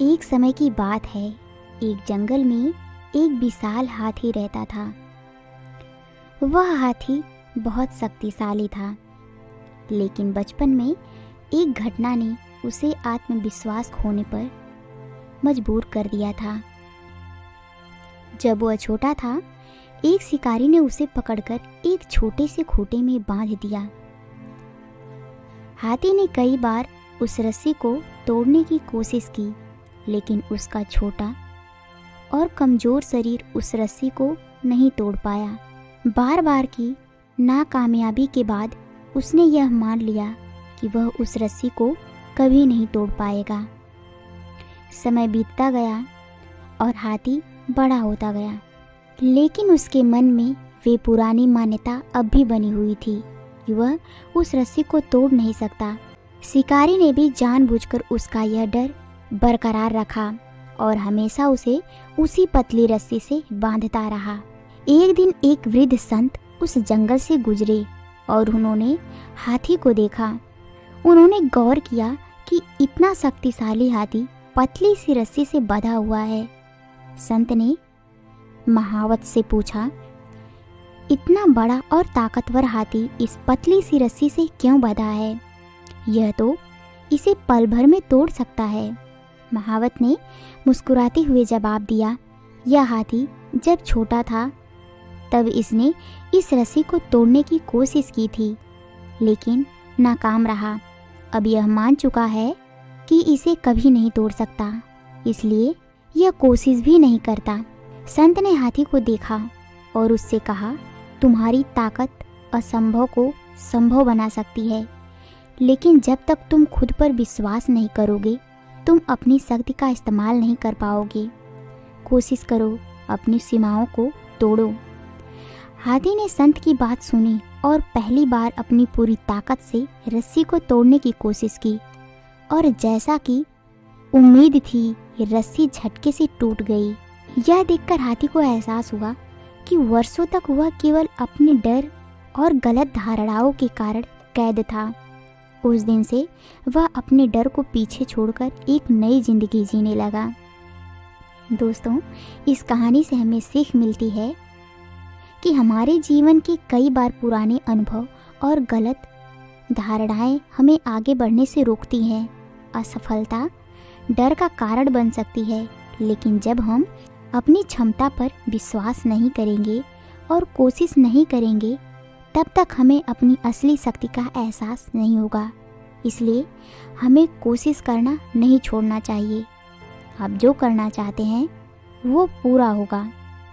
एक समय की बात है, एक जंगल में एक विशाल हाथी रहता था। वह हाथी बहुत शक्तिशाली था, लेकिन बचपन में एक घटना ने उसे आत्मविश्वास खोने पर मजबूर कर दिया था। जब वह छोटा था, एक शिकारी ने उसे पकड़कर एक छोटे से खूंटे में बांध दिया। हाथी ने कई बार उस रस्सी को तोड़ने की कोशिश की, लेकिन उसका छोटा और कमज़ोर शरीर उस रस्सी को नहीं तोड़ पाया। बार बार की नाकामयाबी के बाद उसने यह मान लिया कि वह उस रस्सी को कभी नहीं तोड़ पाएगा। समय बीतता गया और हाथी बड़ा होता गया, लेकिन उसके मन में वे पुरानी मान्यता अब भी बनी हुई थी कि वह उस रस्सी को तोड़ नहीं सकता। शिकारी ने भी जानबूझकर उसका यह डर बरकरार रखा और हमेशा उसे उसी पतली रस्सी से बांधता रहा। एक दिन एक वृद्ध संत उस जंगल से गुजरे और उन्होंने हाथी को देखा। उन्होंने गौर किया कि इतना शक्तिशाली हाथी पतली सी रस्सी से बंधा हुआ है। संत ने महावत से पूछा, इतना बड़ा और ताकतवर हाथी इस पतली सी रस्सी से क्यों बंधा है? यह तो इसे पल भर में तोड़ सकता है। महावत ने मुस्कुराते हुए जवाब दिया, यह हाथी जब छोटा था तब इसने इस रस्सी को तोड़ने की कोशिश की थी, लेकिन नाकाम रहा। अब यह मान चुका है कि इसे कभी नहीं तोड़ सकता, इसलिए यह कोशिश भी नहीं करता। संत ने हाथी को देखा और उससे कहा, तुम्हारी ताकत असंभव को संभव बना सकती है, लेकिन जब तक तुम खुद पर विश्वास नहीं करोगे, तुम अपनी शक्ति का इस्तेमाल नहीं कर पाओगे। कोशिश करो, अपनी सीमाओं को तोड़ो। हाथी ने संत की बात सुनी और पहली बार अपनी पूरी ताकत से रस्सी को तोड़ने की कोशिश की, और जैसा कि उम्मीद थी, रस्सी झटके से टूट गई। यह देखकर हाथी को एहसास हुआ कि वर्षों तक वह केवल अपने डर और गलत धारणाओं के कारण कैद था। उस दिन से वह अपने डर को पीछे छोड़कर एक नई जिंदगी जीने लगा। दोस्तों, इस कहानी से हमें सीख मिलती है कि हमारे जीवन के कई बार पुराने अनुभव और गलत धारणाएं हमें आगे बढ़ने से रोकती हैं। असफलता डर का कारण बन सकती है, लेकिन जब हम अपनी क्षमता पर विश्वास नहीं करेंगे और कोशिश नहीं करेंगे, तब तक हमें अपनी असली शक्ति का एहसास नहीं होगा। इसलिए हमें कोशिश करना नहीं छोड़ना चाहिए। आप जो करना चाहते हैं वो पूरा होगा।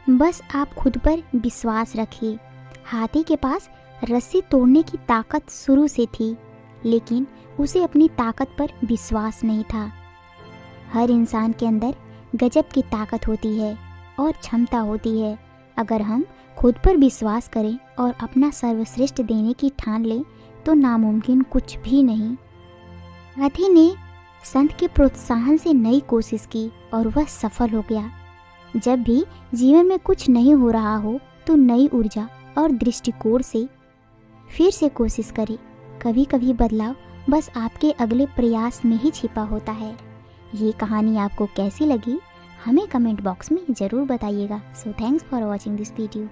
बस आप खुद पर विश्वास रखिए। हाथी के पास रस्सी तोड़ने की ताकत शुरू से थी, लेकिन उसे अपनी ताकत पर विश्वास नहीं था। हर इंसान के अंदर गजब की ताकत होती है और क्षमता होती है। अगर हम खुद पर विश्वास करें और अपना सर्वश्रेष्ठ देने की ठान लें, तो नामुमकिन कुछ भी नहीं। हाथी ने संत के प्रोत्साहन से नई कोशिश की और वह सफल हो गया। जब भी जीवन में कुछ नहीं हो रहा हो, तो नई ऊर्जा और दृष्टिकोण से फिर से कोशिश करें। कभी कभी बदलाव बस आपके अगले प्रयास में ही छिपा होता है। ये कहानी आपको कैसी लगी, हमें कमेंट बॉक्स में ज़रूर बताइएगा। So thanks for watching this video.